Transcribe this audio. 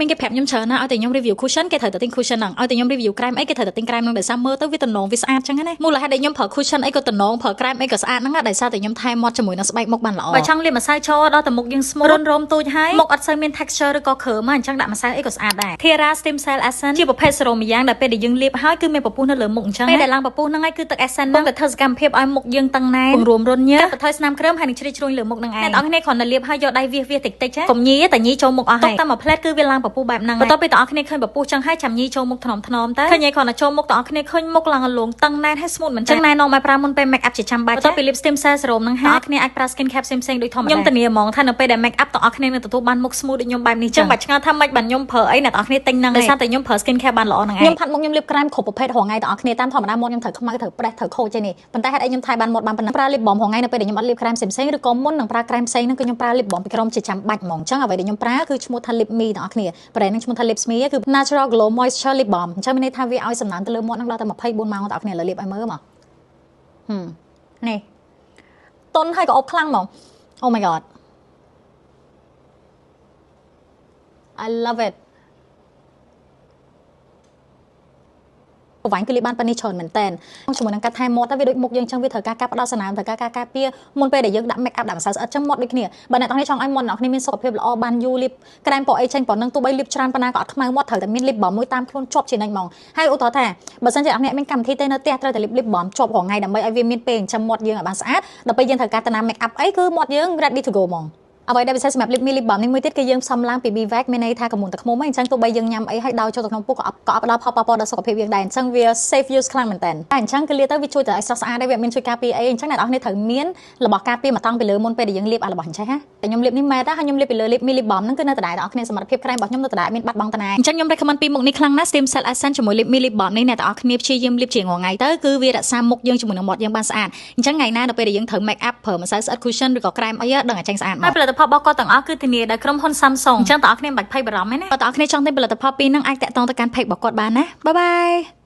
មានគេប្រាប់ខ្ញុំច្រើនណាស់ឲ្យតែខ្ញុំ review cushion គេត្រូវតែទិញ cushion ហ្នឹងឲ្យតែខ្ញុំ review krem អីគេត្រូវតែទិញ krem ហ្នឹងដោយសារមើលទៅវាតំណងវាស្អាតចឹងណាមូលហេតុដែលខ្ញុំប្រើ cushion អីក៏តំណងប្រើ krem អីក៏ស្អាតហ្នឹងដោយសារតែខ្ញុំថែមាត់ជាមួយនឹងស្បែកមុខបានល្អបើចង់លាបម្សៅឈរដល់តែមុខយើង smooth រំទូចហើយមុខអត់សូវមាន texture ឬក៏ curl មកអញ្ចឹងដាក់ម្សៅអីក៏ស្អាតដែរ Terra Stem Cell Essence ជាប្រភេទសេរ៉ូមយ៉ាងដែលពេលដែលយើងលាបហើយគឺមានពពុះនៅលើមុខអញ្ចឹងពេលដែលឡើងពពុះហ្នឹងហើយគឺទឹក essence ហ្នឹងក៏ធ្វើសកម្មភាពឲ្យមុខយើងតឹងណែនពង្រួមរន្ធញើសបន្ថយស្នាមគ្រើមហើយនឹងជ្រីជ្រួញលើមុខហ្នឹងឯងអ្នកនរគ្នាគ្រាន់តែលាបហើយយកដៃវាតិចតិចកុំញីតែញីចូលមុខអស់ហើយតែមួយផ្លែតគឺវាឡើងពពុះបែបហ្នឹងបន្ទាប់ពីអ្នកនរគ្នាឃើញពពុះចឹងហើយចាំញីចូលមុខថ្នមថ្នមទៅឃើញឯងគ្រាន់តែចូលមុខអ្នកនរគ្នាឃើញមុខឡើងលងតឹងណែនហើយ smooth មិនចឹងណែនាំឲ្យប្រើមុនពេល make up ជាចាំបាច់បន្ទាប់ពី lip stem cell serum ហ្នឹងហើយអ្នកនរគ្នាអាចប្រើ skin cap ផ្សេងៗដូចធម្មតាខ្ញុំធានាហ្មងថានៅពេលដែល make up អ្នកនរគ្នានឹងទទួលបានមុខ smooth ដូចខ្ញុំបែបនេះចឹងបាច់ឆ្ងល់ថាម៉េចបានខ្ញុំប្រើអីអ្នកនរគ្នាទិញហ្នឹងដោយសារតែខ្ញុំប្រើ skin cap បានល្អហ្នឹងឯងខ្ញុំផាត់មុខខ្ញុំលាប krem គ្រប់ប្រភេទរាល់ថ្ងៃអ្នកនរគ្នាតាមធម្មតាមាត់ខ្ញុំត្រូវខ្មៅត្រូវប្រេះត្រូវខូចឯនេះប៉ុន្តែហេតុអីខ្ញុំថែបានមាត់បានប៉ុណ្ណឹងប្រើ lip balm រាល់ថ្ងៃនៅពេលដែលខ្ញុំអត់លាប krem ផ្សេងៗឬក៏មុននឹងប្រើ krem ផ្សេងហ្នឹងគឺខ្ញុំប្រើ lip balm ពីក្រុមជាចាំបាច់ហ្មងចឹងអ្វីដែលខ្ញុំប្រើគឺឈ្មោះថា lip me អ្នកនរគ្នា brand ហ្នឹងឈ្មោះថា lips me គឺ natural glow moisture lip balm អញ្ចឹងមានន័យថាវាឲ្យសំណើមទៅលើមាត់ហ្នឹងដល់តែ24ម៉ោងអ្នកនរគ្នាលើលាបឲ្យមើលមកនេះតុនហើយក៏អប់ខ្លាំងហ្មង Oh my god I love it ប្រវែងគឺលាបបានប៉ុណ្នេះច្រើនមែនតើជាមួយនឹងការថែមាត់ទៅវាដូចមុខយើងចឹងវាត្រូវការផ្ដោតសំណើមត្រូវការការពារមុនពេលដែលយើងដាក់ make up ដាក់ម្សៅស្អិតចឹងមាត់ដូចគ្នាបើអ្នកទាំងនេះចង់ឲ្យមាត់អ្នកគ្នាមានសុខភាពល្អបានយូរលាបក្រែមពណ៌អីចេញប៉ុណ្ណឹងទោះបីលាបច្រើនប៉ុណ្ណាក៏អត់ខ្មៅមាត់ត្រូវតែមាន lip balm មួយតាមខ្លួនជាប់ជានិច្ចហ្មងហើយឧទាហរណ៍ថាបើសិនជាអ្នកមានកម្មវិធីទេនៅផ្ទះត្រូវតែលាប lip balm ជាប់រាល់ថ្ងៃដើម្បីឲ្យវាមានពេលចិញ្ចឹមមាត់យើងឲ្យបានស្អាតដល់ពេលយើងត្រូវការទៅណា make up អីគឺមាត់យើង ready to go ហ្មងអ្វីដែលពិសេសសម្រាប់ lip me lip balm នេះមួយទៀតគឺយើងផ្សំឡើងពី Bivac មានន័យថាកមុនតែខ្មុំអញ្ចឹងទោះបីយើងញ៉ាំអីហើយដោចូលទៅក្នុងពុកក៏អត់ផ្ដល់ផលប៉ះពាល់ដល់សុខភាពយើងដែរអញ្ចឹងវា safe use ខ្លាំងមែនតើអញ្ចឹងគឺលាបទៅវាជួយតែឲ្យស្រស់ស្អាតដែរវាមានជួយការពារអីអញ្ចឹងអ្នកនរគ្នាត្រូវមានរបស់ការពារមកតង់ពីលើមុនពេលដែលយើងលាបរបស់អញ្ចឹងណាតែខ្ញុំលាបនេះមែនតែខ្ញុំលាបពីលើ lip me lip balm ហ្នឹងគឺនៅដដែលអ្នកនរគ្នាសមត្ថភាពក្រែមរបស់ខ្ញុំនៅដដែលមានបាត់បង់តាណាអញ្ចឹងខ្ញុំ recommend ពីមុខនេះខ្លាំងណាស់ Stem Cell Essence ជាមួយ lip me lip balm នេះអ្នកនរគ្នាព្យាយាមលាបជាងថ្ងៃទៅគឺវារក្សាមុខយើងជាមួយនឹងមាត់យើងបានស្អាតអញ្ចឹងថ្ងៃណាដល់ពេលដែលយើងត្រូវ make up ប្រើម្សៅស្អិត cushion ឬក៏ក្រែមអីដឹងតែចេញស្អាតមកហើយផលិតផលរបស់គាត់ទាំងអស់គឺធានាដោយក្រុមហ៊ុន Samsung អញ្ចឹងតើអ្នកគ្នាមិនបាច់ភ័យបារម្ភទេណាបើតើអ្នកគ្នាចង់ទិញផលិតផលពីរហ្នឹងអាចតាក់ទងទៅកាន់ page របស់គាត់បានណាបាយបាយ